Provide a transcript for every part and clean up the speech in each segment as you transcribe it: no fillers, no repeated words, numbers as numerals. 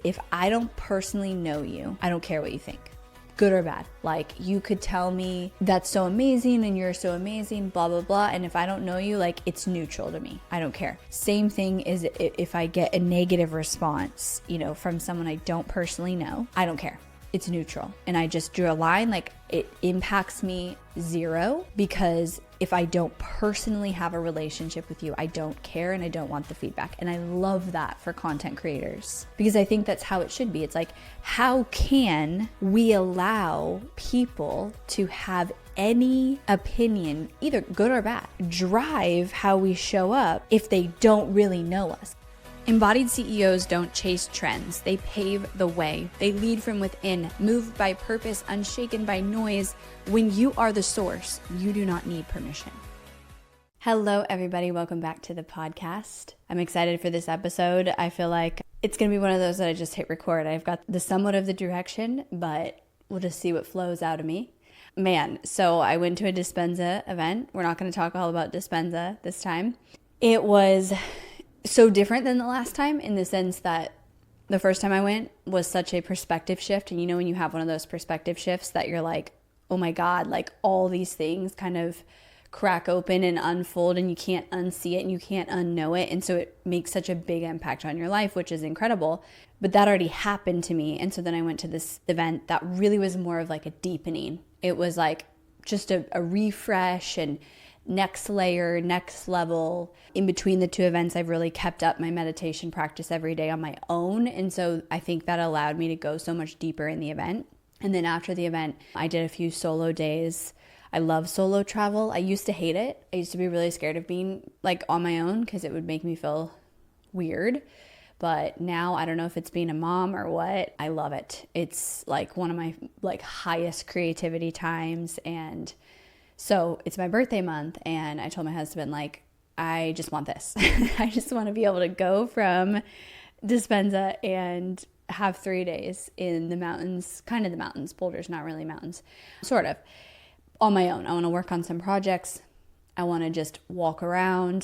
If I don't personally know you, I don't care what you think, good or bad. Like, you could tell me that's so amazing and you're so amazing, blah, blah, blah. And if I don't know you, like, it's neutral to me. I don't care. Same thing is if I get a negative response, from someone I don't personally know, I don't care. It's neutral. And I just drew a line, like, it impacts me zero, because if I don't personally have a relationship with you, I don't care and I don't want the feedback. And I love that for content creators, because I think that's how it should be. It's like, how can we allow people to have any opinion, either good or bad, drive how we show up if they don't really know us? Embodied CEOs don't chase trends. They pave the way. They lead from within, moved by purpose, unshaken by noise. When you are the source, you do not need permission. Hello, everybody. Welcome back to the podcast. I'm excited for this episode. I feel like it's going to be one of those that I just hit record. I've got the somewhat of the direction, but we'll just see what flows out of me. Man, so I went to a Dispenza event. We're not going to talk all about Dispenza this time. It was so different than the last time, in the sense that the first time I went was such a perspective shift. And when you have one of those perspective shifts that you're like, oh my God, like all these things kind of crack open and unfold and you can't unsee it and you can't unknow it. And so it makes such a big impact on your life, which is incredible. But that already happened to me. And so then I went to this event that really was more of like a deepening. It was like just a refresh and next layer, next level. In between the two events, I've really kept up my meditation practice every day on my own. And so I think that allowed me to go so much deeper in the event. And then after the event, I did a few solo days. I love solo travel. I used to hate it. I used to be really scared of being like on my own because it would make me feel weird. But now, I don't know if it's being a mom or what, I love it. It's like one of my highest creativity times. And so it's my birthday month, and I told my husband, I just want this. I just want to be able to go from Dispenza and have 3 days in the mountains, kind of the mountains. Boulder's not really mountains, sort of, on my own. I want to work on some projects. I want to just walk around,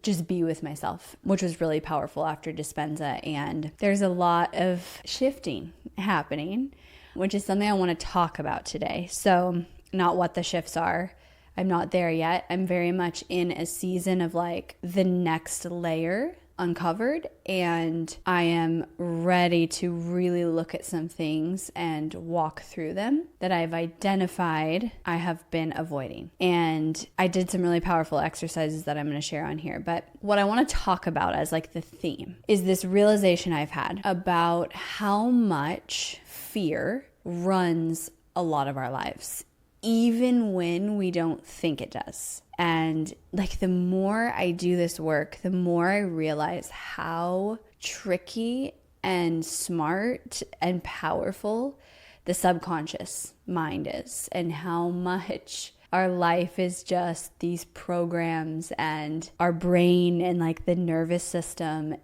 just be with myself, which was really powerful after Dispenza. And there's a lot of shifting happening, which is something I want to talk about today. So not what the shifts are. I'm not there yet. I'm very much in a season of the next layer uncovered, and I am ready to really look at some things and walk through them that I've identified I have been avoiding. And I did some really powerful exercises that I'm going to share on here. But what I want to talk about as the theme is this realization I've had about how much fear runs a lot of our lives, even when we don't think it does. And the more I do this work, the more I realize how tricky and smart and powerful the subconscious mind is, and how much our life is just these programs and our brain and the nervous system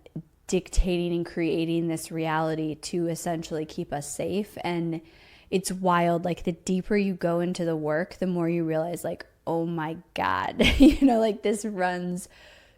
dictating and creating this reality to essentially keep us safe. And it's wild. The deeper you go into the work, the more you realize oh my God, this runs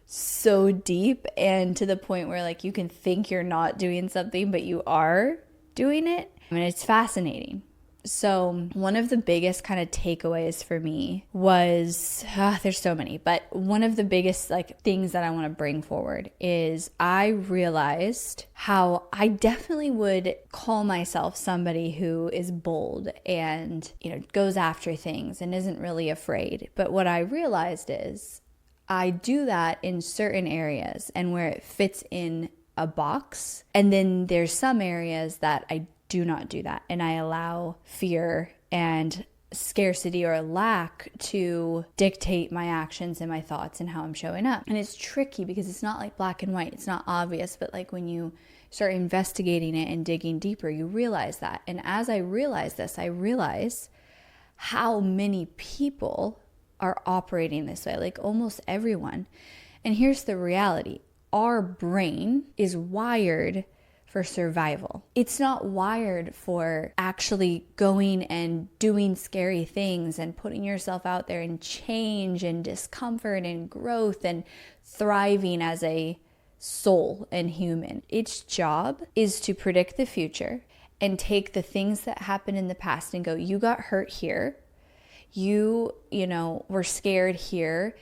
so deep, and to the point where you can think you're not doing something, but you are doing it. And it's fascinating. So one of the biggest kind of takeaways for me was, there's so many, but one of the biggest things that I want to bring forward is I realized how I definitely would call myself somebody who is bold and, goes after things and isn't really afraid. But what I realized is I do that in certain areas and where it fits in a box. And then there's some areas that I do not do that. And I allow fear and scarcity or lack to dictate my actions and my thoughts and how I'm showing up. And it's tricky because it's not black and white. It's not obvious. But when you start investigating it and digging deeper, you realize that. And as I realize this, I realize how many people are operating this way, almost everyone. And here's the reality. Our brain is wired for survival. It's not wired for actually going and doing scary things and putting yourself out there and change and discomfort and growth and thriving as a soul and human. Its job is to predict the future and take the things that happened in the past and go, you got hurt here. You were scared here.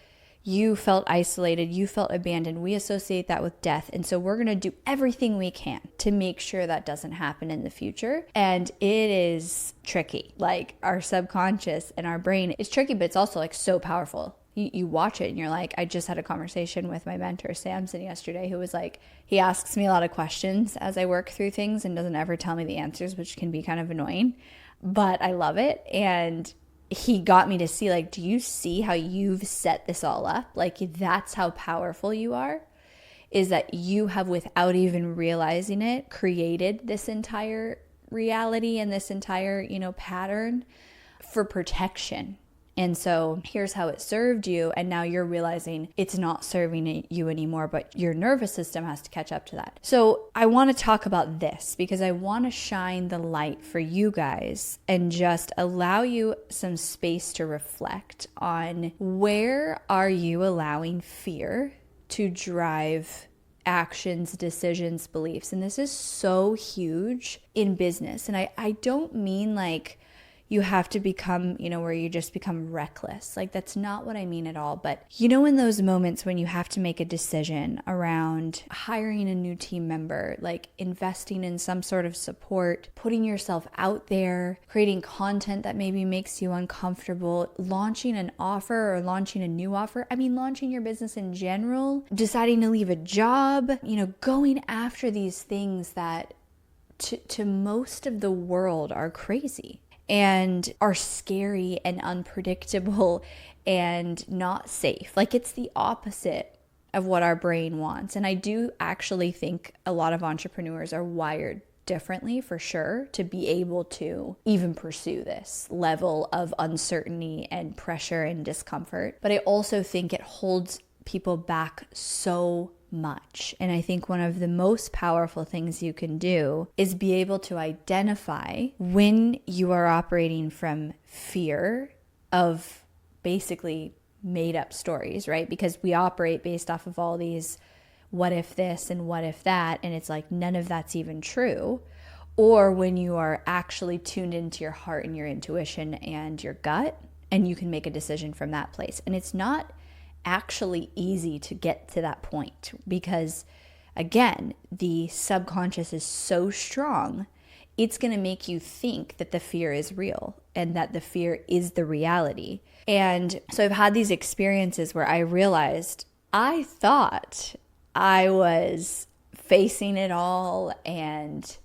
You felt isolated. You felt abandoned. We associate that with death. And so we're going to do everything we can to make sure that doesn't happen in the future. And it is tricky. Like, our subconscious and our brain is tricky, but it's also like so powerful. You watch it and you're like, I just had a conversation with my mentor, Samson, yesterday, who was like, he asks me a lot of questions as I work through things and doesn't ever tell me the answers, which can be kind of annoying, but I love it. And he got me to see, like, do you see how you've set this all up? Like, that's how powerful you are, is that you have, without even realizing it, created this entire reality and this entire, pattern for protection. And so here's how it served you. And now you're realizing it's not serving you anymore, but your nervous system has to catch up to that. So I want to talk about this because I want to shine the light for you guys and just allow you some space to reflect on, where are you allowing fear to drive actions, decisions, beliefs? And this is so huge in business. And I don't mean like you have to become, where you just become reckless. Like, that's not what I mean at all. But in those moments when you have to make a decision around hiring a new team member, like investing in some sort of support, putting yourself out there, creating content that maybe makes you uncomfortable, launching an offer or launching a new offer. I mean, launching your business in general, deciding to leave a job, going after these things that to most of the world are crazy and are scary and unpredictable and not safe. Like, it's the opposite of what our brain wants. And I do actually think a lot of entrepreneurs are wired differently, for sure, to be able to even pursue this level of uncertainty and pressure and discomfort. But I also think it holds people back so much. And I think one of the most powerful things you can do is be able to identify when you are operating from fear of basically made up stories, right? Because we operate based off of all these what if this and what if that, and it's like none of that's even true. Or when you are actually tuned into your heart and your intuition and your gut, and you can make a decision from that place. And it's not actually easy to get to that point because, again, the subconscious is so strong, it's going to make you think that the fear is real and that the fear is the reality. And so I've had these experiences where I realized I thought I was facing it all and,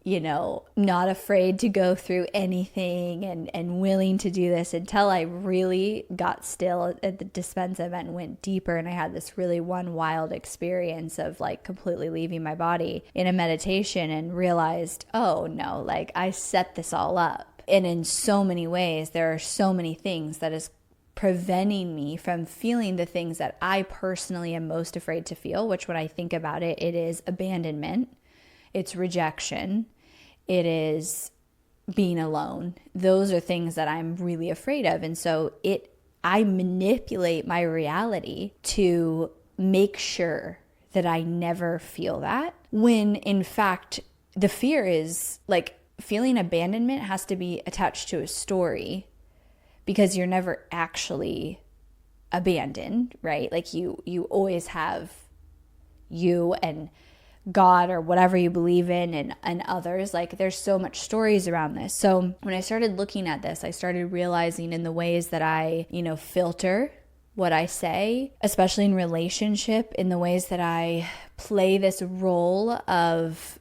not afraid to go through anything and willing to do this, until I really got still at the Dispensa event and went deeper. And I had this really one wild experience of like completely leaving my body in a meditation and realized, oh no, like I set this all up. And in so many ways, there are so many things that is preventing me from feeling the things that I personally am most afraid to feel, which when I think about it, it is abandonment, it's rejection, it is being alone. Those are things that I'm really afraid of. And so I manipulate my reality to make sure that I never feel that, when in fact, the fear is like feeling abandonment has to be attached to a story, because you're never actually abandoned, right? Like you always have you and God or whatever you believe in and others. Like there's so much stories around this. So when I started looking at this, I started realizing in the ways that I, filter what I say, especially in relationship, in the ways that I play this role of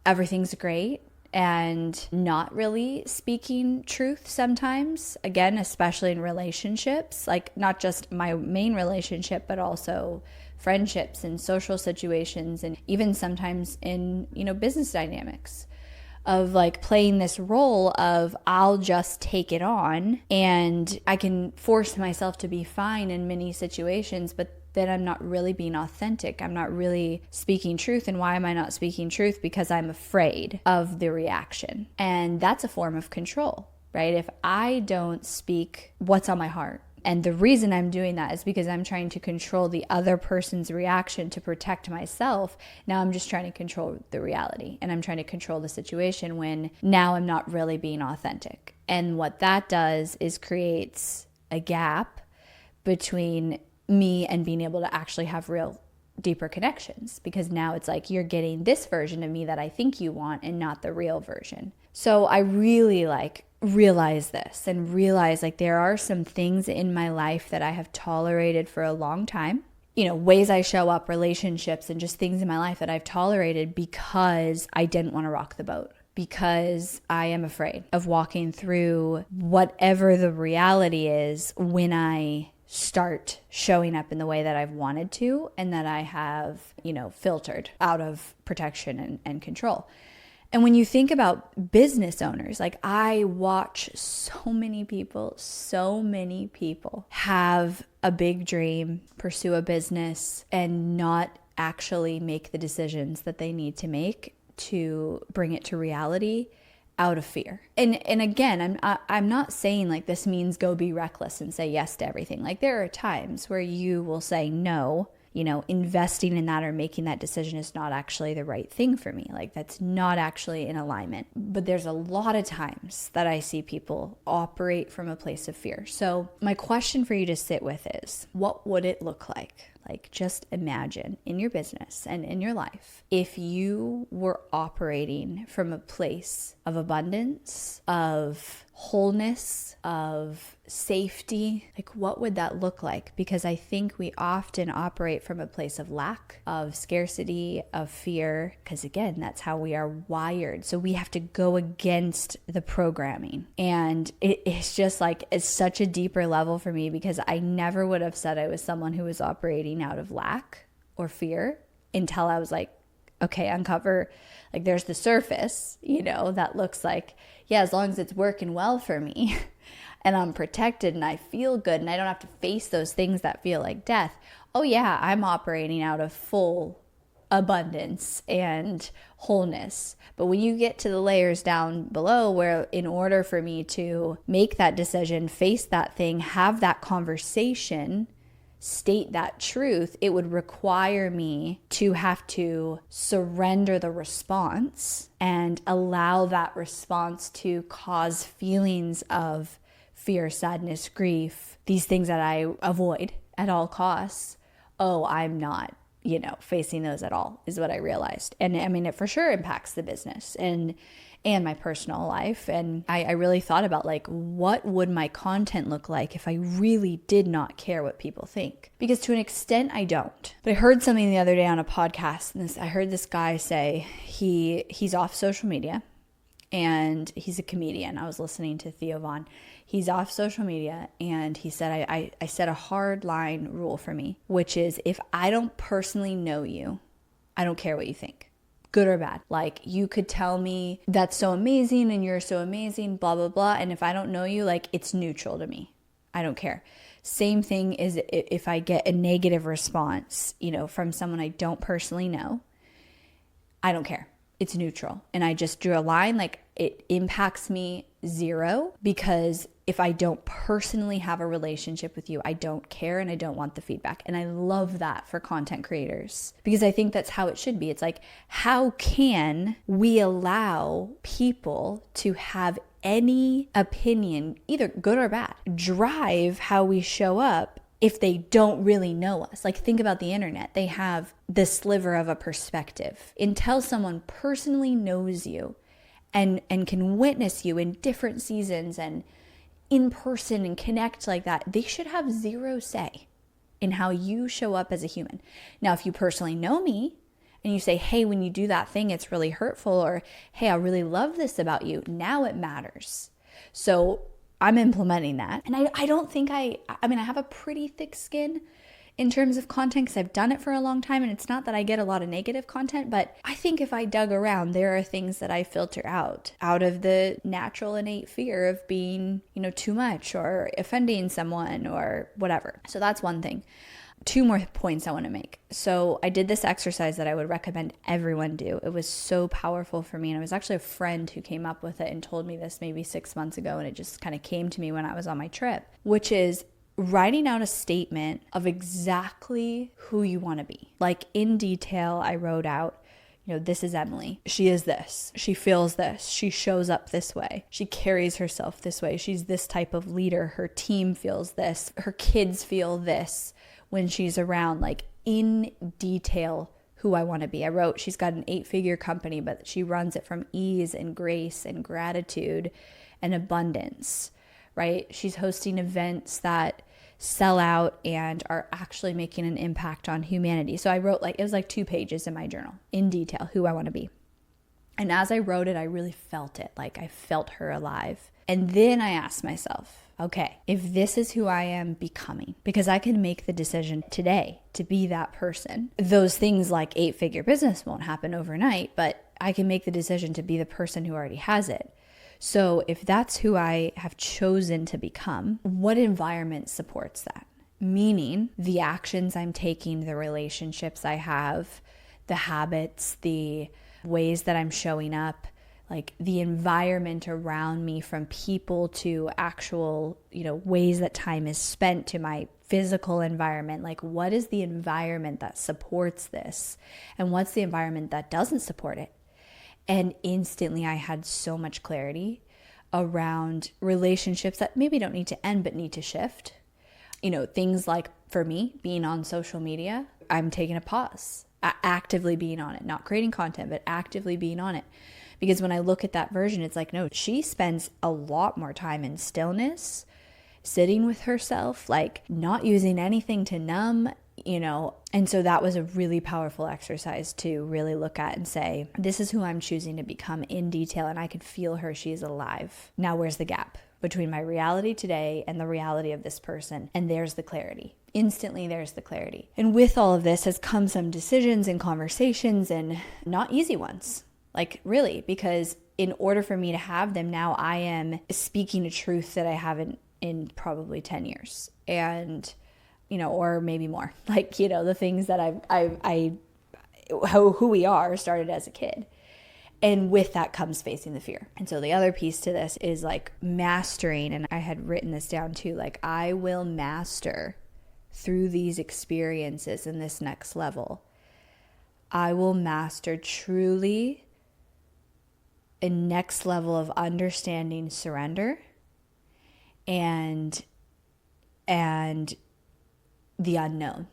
everything's great and not really speaking truth sometimes, again, especially in relationships, like not just my main relationship, but also friendships and social situations, and even sometimes in, business dynamics, of like playing this role of I'll just take it on and I can force myself to be fine in many situations, but then I'm not really being authentic. I'm not really speaking truth. And why am I not speaking truth? Because I'm afraid of the reaction. And that's a form of control, right? If I don't speak what's on my heart, And the reason I'm doing that is because I'm trying to control the other person's reaction to protect myself. Now I'm just trying to control the reality, and I'm trying to control the situation when now I'm not really being authentic. And what that does is creates a gap between me and being able to actually have real deeper connections, because now it's like you're getting this version of me that I think you want and not the real version. So I really realize this and realize there are some things in my life that I have tolerated for a long time. Ways I show up, relationships, and just things in my life that I've tolerated because I didn't want to rock the boat, because I am afraid of walking through whatever the reality is when I start showing up in the way that I've wanted to and that I have, filtered out of protection and control. And when you think about business owners, I watch so many people have a big dream, pursue a business, and not actually make the decisions that they need to make to bring it to reality out of fear. And again, I'm not saying this means go be reckless and say yes to everything. There are times where you will say no, investing in that or making that decision is not actually the right thing for me. That's not actually in alignment. But there's a lot of times that I see people operate from a place of fear. So my question for you to sit with is, what would it look like? Just imagine in your business and in your life, if you were operating from a place of abundance, of wholeness, of safety, what would that look like? Because I think we often operate from a place of lack, of scarcity, of fear, because again, that's how we are wired. So we have to go against the programming. And it's just it's such a deeper level for me, because I never would have said I was someone who was operating out of lack or fear until I was okay, uncover, there's the surface, that looks as long as it's working well for me and I'm protected and I feel good and I don't have to face those things that feel like death. Oh yeah, I'm operating out of full abundance and wholeness. But when you get to the layers down below, where in order for me to make that decision, face that thing, have that conversation, state that truth, it would require me to have to surrender the response and allow that response to cause feelings of fear, sadness, grief, these things that I avoid at all costs. Oh, I'm not, facing those at all, is what I realized. And I mean, it for sure impacts the business and my personal life. And I really thought about what would my content look like if I really did not care what people think? Because to an extent I don't. But I heard something the other day on a podcast, and I heard this guy say he's off social media and he's a comedian. I was listening to Theo Vaughn. He's off social media, and he said, I set a hard line rule for me, which is if I don't personally know you, I don't care what you think. Good or bad. You could tell me that's so amazing and you're so amazing, blah, blah, blah. And if I don't know you, it's neutral to me. I don't care. Same thing is if I get a negative response, from someone I don't personally know, I don't care. It's neutral. And I just drew a line, it impacts me zero, because if I don't personally have a relationship with you, I don't care and I don't want the feedback. And I love that for content creators, because I think that's how it should be. It's how can we allow people to have any opinion, either good or bad, drive how we show up if they don't really know us? Think about the internet. They have the sliver of a perspective. Until someone personally knows you and can witness you in different seasons and in person and connect like that, they should have zero say in how you show up as a human. Now, if you personally know me and you say, hey, when you do that thing, it's really hurtful, or hey, I really love this about you, now it matters. So I'm implementing that. And I don't think I have a pretty thick skin in terms of content, because I've done it for a long time, and it's not that I get a lot of negative content, but I think if I dug around, there are things that I filter out of the natural innate fear of being, too much or offending someone or whatever. So that's one thing. Two more points I want to make. So I did this exercise that I would recommend everyone do. It was so powerful for me. And it was actually a friend who came up with it and told me this maybe 6 months ago. And it just kind of came to me when I was on my trip, which is writing out a statement of exactly who you want to be. Like in detail, I wrote out, this is Emily. She is this. She feels this. She shows up this way. She carries herself this way. She's this type of leader. Her team feels this. Her kids feel this when she's around. Like in detail, who I want to be. I wrote, she's got an 8-figure company, but she runs it from ease and grace and gratitude and abundance, right? She's hosting events that sell out and are actually making an impact on humanity. So I wrote it was like 2 pages in my journal in detail, who I want to be. And as I wrote it, I really felt it. Like I felt her alive. And then I asked myself, okay, if this is who I am becoming, because I can make the decision today to be that person. Those things like 8-figure business won't happen overnight, but I can make the decision to be the person who already has it. So if that's who I have chosen to become, what environment supports that? Meaning the actions I'm taking, the relationships I have, the habits, the ways that I'm showing up, like the environment around me, from people to actual, ways that time is spent, to my physical environment. Like what is the environment that supports this? And what's the environment that doesn't support it? And instantly I had so much clarity around relationships that maybe don't need to end, but need to shift. Things like for me, being on social media, I'm taking a pause, actively being on it, not creating content, but actively being on it. Because when I look at that version, it's like, no, she spends a lot more time in stillness, sitting with herself, like not using anything to numb, And so that was a really powerful exercise to really look at and say, this is who I'm choosing to become in detail. And I could feel her. She is alive. Now, where's the gap between my reality today and the reality of this person? And there's the clarity. Instantly, there's the clarity. And with all of this has come some decisions and conversations, and not easy ones. Like really, because in order for me to have them now, I am speaking a truth that I haven't in probably 10 years. And or maybe more, the things that who we are started as a kid. And with that comes facing the fear. And so the other piece to this is like mastering, and I had written this down too, like I will master through these experiences in this next level. I will master truly a next level of understanding surrender and the unknown,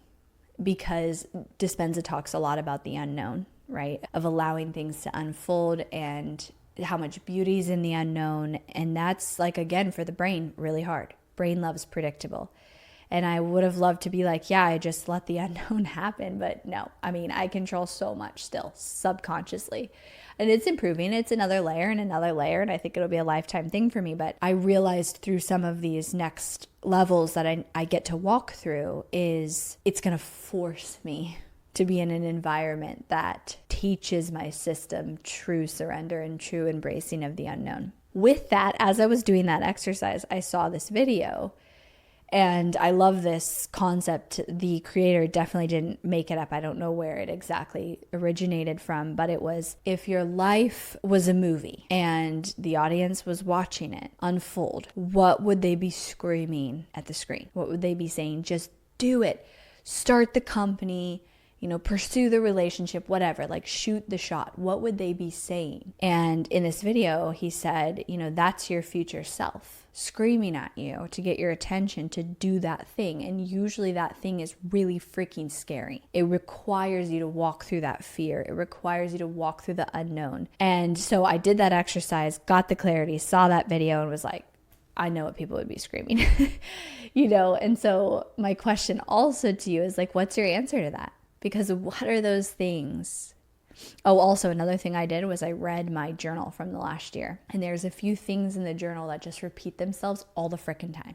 because Dispenza talks a lot about the unknown, right? Of allowing things to unfold and how much beauty is in the unknown. And that's like, again, for the brain, really hard. Brain loves predictable. And I would have loved to be like, yeah, I just let the unknown happen. But no, I control so much still subconsciously. And it's improving. It's another layer and another layer. And I think it'll be a lifetime thing for me. But I realized through some of these next levels that I get to walk through is it's going to force me to be in an environment that teaches my system true surrender and true embracing of the unknown. With that, as I was doing that exercise, I saw this video. And I love this concept. The creator definitely didn't make it up. I don't know where it exactly originated from, but it was, if your life was a movie and the audience was watching it unfold, what would they be screaming at the screen? What would they be saying? Just do it. Start the company, pursue the relationship, whatever, like shoot the shot. What would they be saying? And in this video, he said, that's your future self screaming at you to get your attention to do that thing. And usually that thing is really freaking scary. It requires you to walk through that fear. It requires you to walk through the unknown. And so I did that exercise, got the clarity, saw that video, and was like, I know what people would be screaming, And so my question also to you is like, what's your answer to that? Because what are those things? Oh, also another thing I did was I read my journal from the last year. And there's a few things in the journal that just repeat themselves all the frickin' time.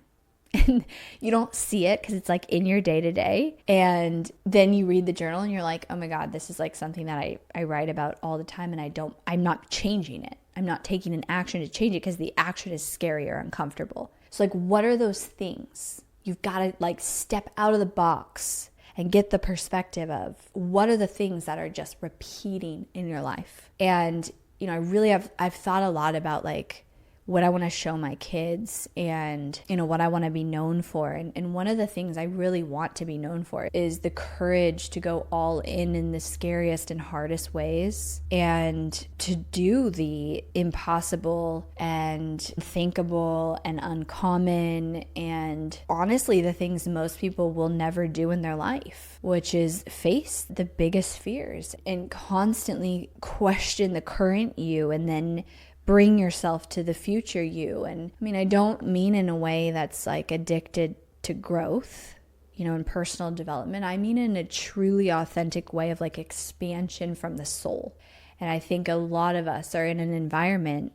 And you don't see it because it's like in your day to day. And then you read the journal and you're like, oh my God, this is like something that I write about all the time. And I'm not changing it. I'm not taking an action to change it because the action is scary or uncomfortable. So like, what are those things? You've got to like step out of the box and get the perspective of what are the things that are just repeating in your life. And, I've thought a lot about like what I want to show my kids and, what I want to be known for. And one of the things I really want to be known for is the courage to go all in the scariest and hardest ways and to do the impossible and thinkable and uncommon and honestly the things most people will never do in their life, which is face the biggest fears and constantly question the current you and then bring yourself to the future you. And I don't mean in a way that's like addicted to growth, in personal development. I mean in a truly authentic way of like expansion from the soul. And I think a lot of us are in an environment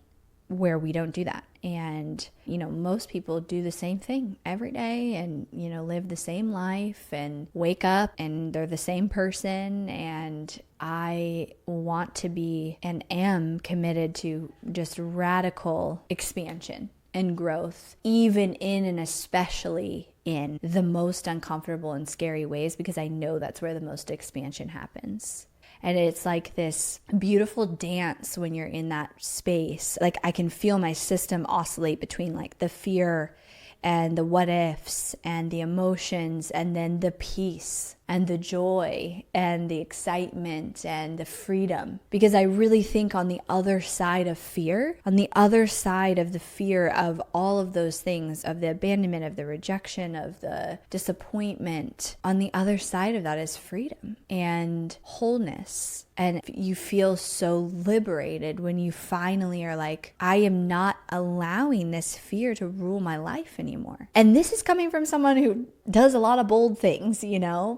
where we don't do that. And, most people do the same thing every day and, live the same life and wake up and they're the same person. And I want to be and am committed to just radical expansion and growth, even in and especially in the most uncomfortable and scary ways, because I know that's where the most expansion happens. And it's like this beautiful dance when you're in that space. Like I can feel my system oscillate between like the fear and the what ifs and the emotions and then the peace and the joy and the excitement and the freedom. Because I really think on the other side of fear, on the other side of the fear of all of those things, of the abandonment, of the rejection, of the disappointment, on the other side of that is freedom and wholeness. And you feel so liberated when you finally are like, I am not allowing this fear to rule my life anymore. And this is coming from someone who does a lot of bold things,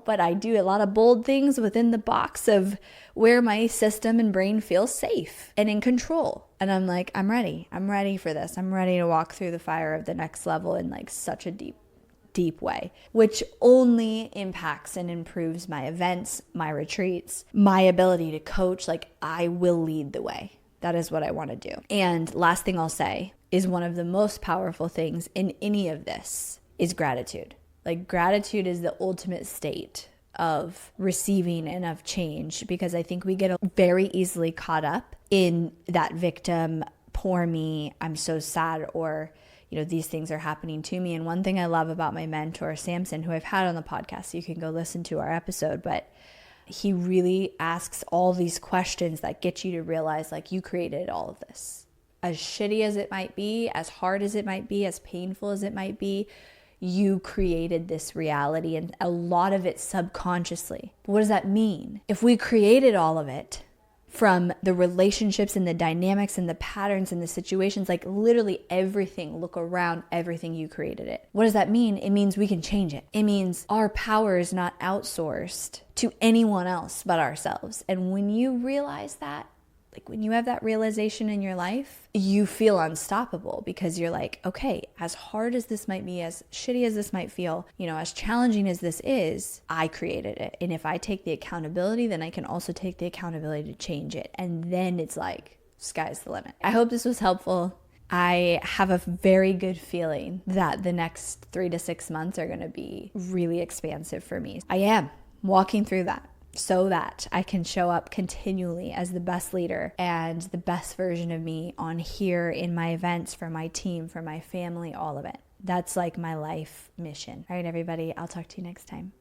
but I do a lot of bold things within the box of where my system and brain feels safe and in control. And I'm like, I'm ready for this. I'm ready to walk through the fire of the next level in like such a deep way, which only impacts and improves my events, my retreats, my ability to coach. Like I will lead the way. That is what I want to do. And last thing I'll say is one of the most powerful things in any of this is gratitude. Like gratitude is the ultimate state of receiving and of change, because I think we get very easily caught up in that victim, poor me, I'm so sad, or these things are happening to me. And one thing I love about my mentor, Samson, who I've had on the podcast, so you can go listen to our episode, but he really asks all these questions that get you to realize like you created all of this. As shitty as it might be, as hard as it might be, as painful as it might be, you created this reality, and a lot of it subconsciously. But what does that mean? If we created all of it, from the relationships and the dynamics and the patterns and the situations, like literally everything, look around, everything, you created it. What does that mean? It means we can change it. It means our power is not outsourced to anyone else but ourselves. And when you realize that, like when you have that realization in your life, you feel unstoppable, because you're like, okay, as hard as this might be, as shitty as this might feel, as challenging as this is, I created it. And if I take the accountability, then I can also take the accountability to change it. And then it's like, sky's the limit. I hope this was helpful. I have a very good feeling that the next 3 to 6 months are going to be really expansive for me. I am walking through that, so that I can show up continually as the best leader and the best version of me on here in my events, for my team, for my family, all of it. That's like my life mission. All right, everybody, I'll talk to you next time.